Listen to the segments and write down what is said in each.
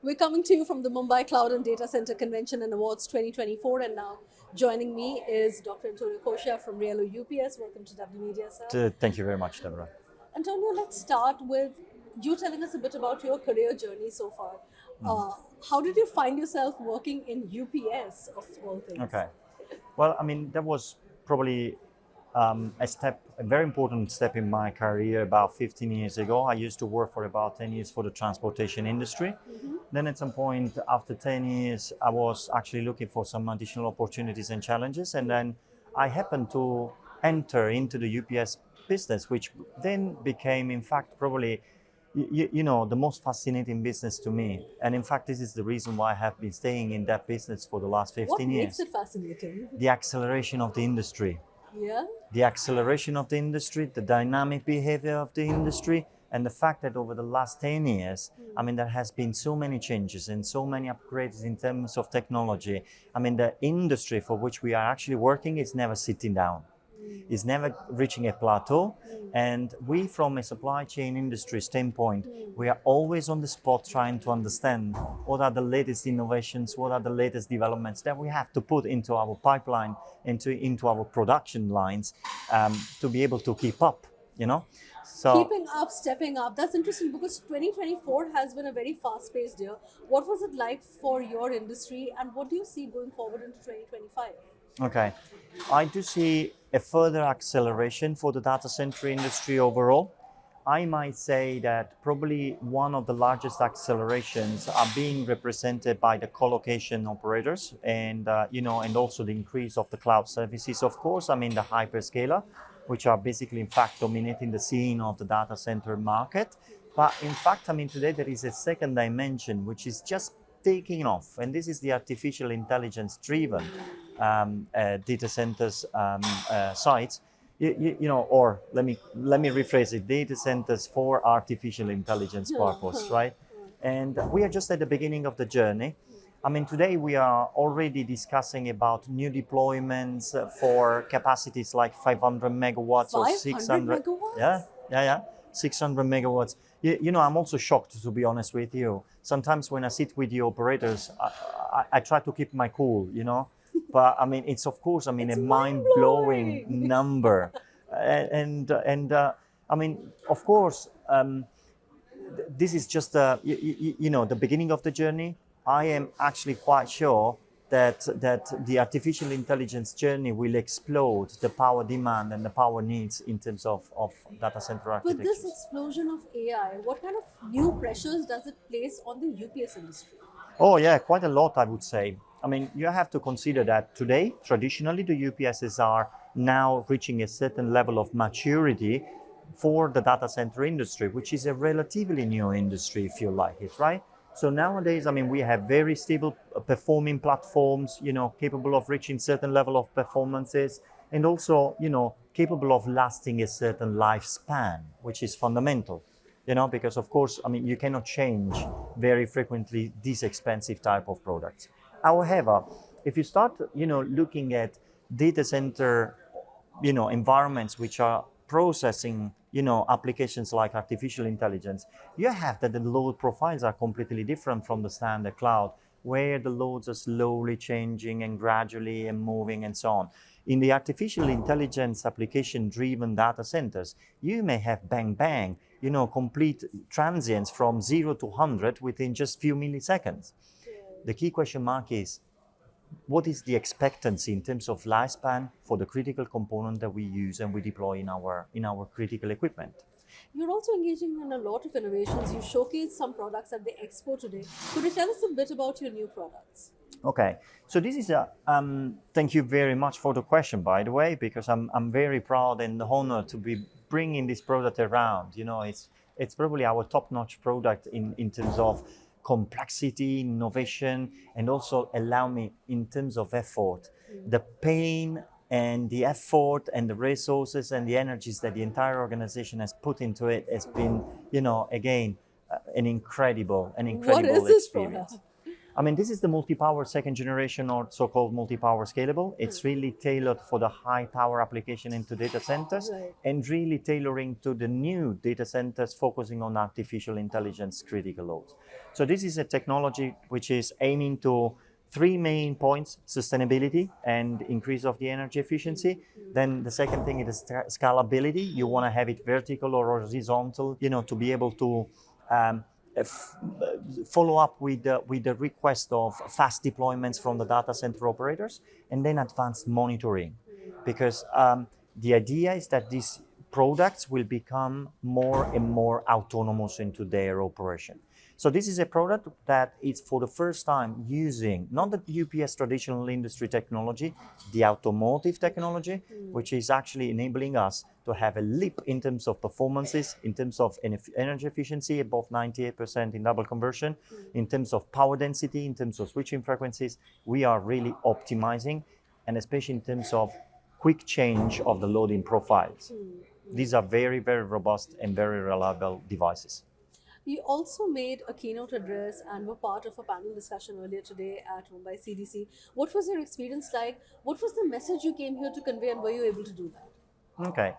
We're coming to you from the Mumbai Cloud and Datacenter Convention and Awards 2024, and now joining me is Dr. Antonio Coccia from Riello UPS. Welcome to W.Media, sir. Thank you very much, Deborah. Antonio, let's start with you telling us a bit about your career journey so far. Uh, how did you find yourself working in UPS, of all things? Okay. Well, I mean, that was probably a very important step in my career about 15 years ago. I used to work for about 10 years for the transportation industry. Then at some point after 10 years, I was actually looking for some additional opportunities and challenges. And then I happened to enter into the UPS business, which then became, in fact, probably the most fascinating business to me. And in fact, this is the reason why I have been staying in that business for the last 15 What years. makes it fascinating? The acceleration of the industry. Yeah. The acceleration of the industry, the dynamic behavior of the industry, and the fact that over the last 10 years, I mean, there has been so many changes and so many upgrades in terms of technology. I mean, the industry for which we are actually working is never sitting down. Is never reaching a plateau. And we, from a supply chain industry standpoint, we are always on the spot trying to understand what are the latest innovations, what are the latest developments that we have to put into our pipeline, into our production lines to be able to keep up, So, Keeping up, stepping up. That's interesting because 2024 has been a very fast-paced year. What was it like for your industry, and what do you see going forward into 2025? okay, I do see a further acceleration for the data center industry overall. I might say that probably one of the largest accelerations are being represented by the colocation operators and and also the increase of the cloud services. Of course, I mean the hyperscaler, which are basically in fact dominating the scene of the data center market. But in fact, I mean today there is a second dimension which is just taking off, and this is the artificial intelligence driven data centers sites. Or let me rephrase it: data centers for artificial intelligence purpose, right? And we are just at the beginning of the journey. I mean, today we are already discussing about new deployments for capacities like 500 megawatts or 600 megawatts? Yeah, 600 megawatts. I'm also shocked, to be honest with you. Sometimes when I sit with the operators, I try to keep my cool, But I mean, it's of course, I mean, It's a mind-blowing mind-blowing. number, and I mean, of course, this is just the beginning of the journey. I am actually quite sure that the artificial intelligence journey will explode the power demand and the power needs in terms of data center With this architectures. explosion of AI, what kind of new pressures does it place on the UPS industry? Oh yeah, quite a lot, I would say. I mean, you have to consider that today, traditionally, the UPSs are now reaching a certain level of maturity for the data center industry, which is a relatively new industry, if you like it, right? So nowadays, I mean, we have very stable performing platforms, capable of reaching certain level of performances, and also, capable of lasting a certain lifespan, which is fundamental. Because of course, I mean, you cannot change very frequently these expensive type of products. However, if you start, looking at data center, environments which are processing, applications like artificial intelligence, you have that the load profiles are completely different from the standard cloud, where the loads are slowly changing and gradually and moving and so on. In the artificial intelligence application driven data centers, you may have bang bang, complete transients from 0 to 100 within just few milliseconds. The key question mark is, what is the expectancy in terms of lifespan for the critical component that we use and we deploy in our critical equipment? You're also engaging in a lot of innovations. You showcased some products at the expo today. Could you tell us a bit about your new products? Okay, so this is a thank you very much for the question, by the way, because I'm very proud and honored to be bringing this product around. It's probably our top-notch product in terms of complexity, innovation, and also allow me in terms of effort, the pain and the effort and the resources and the energies that the entire organization has put into it has been, again, an incredible What is this experience. product? I mean, this is the multi-power second generation or so-called multi-power scalable. It's really tailored for the high power application into data centers Right. and really tailoring to the new data centers focusing on artificial intelligence critical loads. So this is a technology which is aiming to three main points: sustainability and increase of the energy efficiency. Then the second thing is scalability. You want to have it vertical or horizontal, to be able to follow up with the request of fast deployments from the data center operators, and then advanced monitoring, because the idea is that these products will become more and more autonomous into their operation. So this is a product that is for the first time using not the UPS traditional industry technology, the automotive technology, which is actually enabling us to have a leap in terms of performances, in terms of energy efficiency above 98% in double conversion, in terms of power density, in terms of switching frequencies. We are really optimizing, and especially in terms of quick change of the loading profiles. These are very, very robust and very reliable devices. You also made a keynote address and were part of a panel discussion earlier today at Mumbai CDC. What was your experience like? What was the message you came here to convey, and were you able to do that? Okay.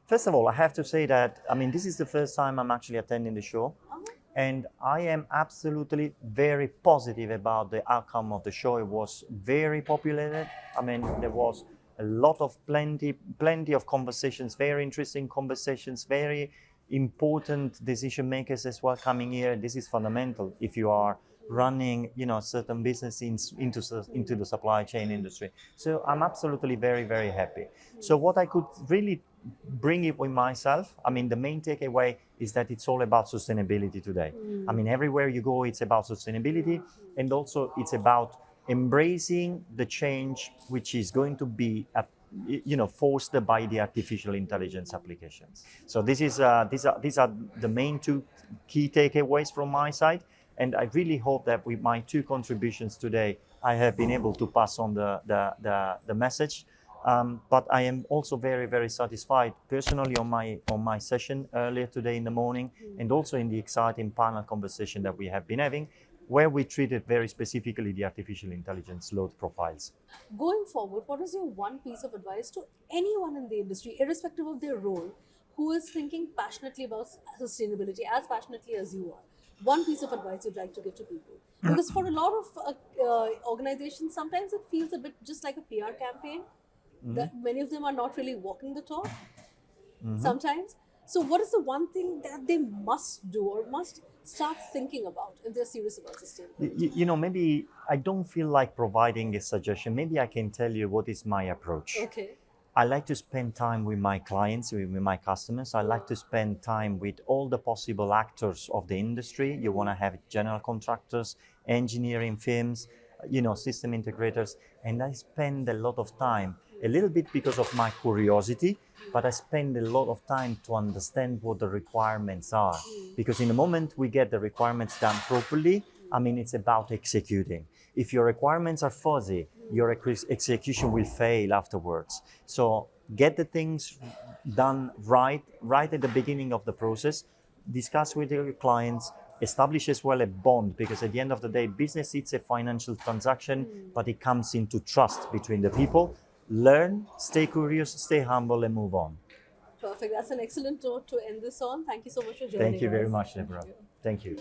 First of all, I have to say that, I mean, this is the first time I'm actually attending the show. And I am absolutely very positive about the outcome of the show. It was very populated. I mean, there was a lot of plenty of conversations, very interesting conversations, very important decision makers as well coming here. This is fundamental if you are running, certain business into the supply chain industry. So I'm absolutely very, very happy. So what I could really bring it with myself, I mean, the main takeaway is that it's all about sustainability today. I mean, everywhere you go, it's about sustainability, and also it's about embracing the change which is going to be forced by the artificial intelligence applications. So these are the main two key takeaways from my side, and I really hope that with my two contributions today, I have been able to pass on the message. But I am also very, very satisfied personally on my session earlier today in the morning, and also in the exciting panel conversation that we have been having, where we treated very specifically the artificial intelligence load profiles. Going forward, what is your one piece of advice to anyone in the industry, irrespective of their role, who is thinking passionately about sustainability, as passionately as you are? One piece of advice you'd like to give to people? Because for a lot of organizations, sometimes it feels a bit just like a PR campaign. That many of them are not really walking the talk sometimes. So, what is the one thing that they must do or must start thinking about if they're serious about sustainability? Maybe I don't feel like providing a suggestion. Maybe I can tell you what is my approach. Okay. I like to spend time with my clients, with my customers. I like to spend time with all the possible actors of the industry. You want to have general contractors, engineering firms, system integrators. And I spend a lot of time, a little bit because of my curiosity, but I spend a lot of time to understand what the requirements are. Because in the moment we get the requirements done properly, I mean, it's about executing. If your requirements are fuzzy, your execution will fail afterwards. So get the things done right at the beginning of the process. Discuss with your clients, establish as well a bond, because at the end of the day, business is a financial transaction, but it comes into trust between the people. Learn, stay curious, stay humble, and move on. Perfect. That's an excellent note to end this on. Thank you so much for joining us. Thank you very much, Deborah. Thank you.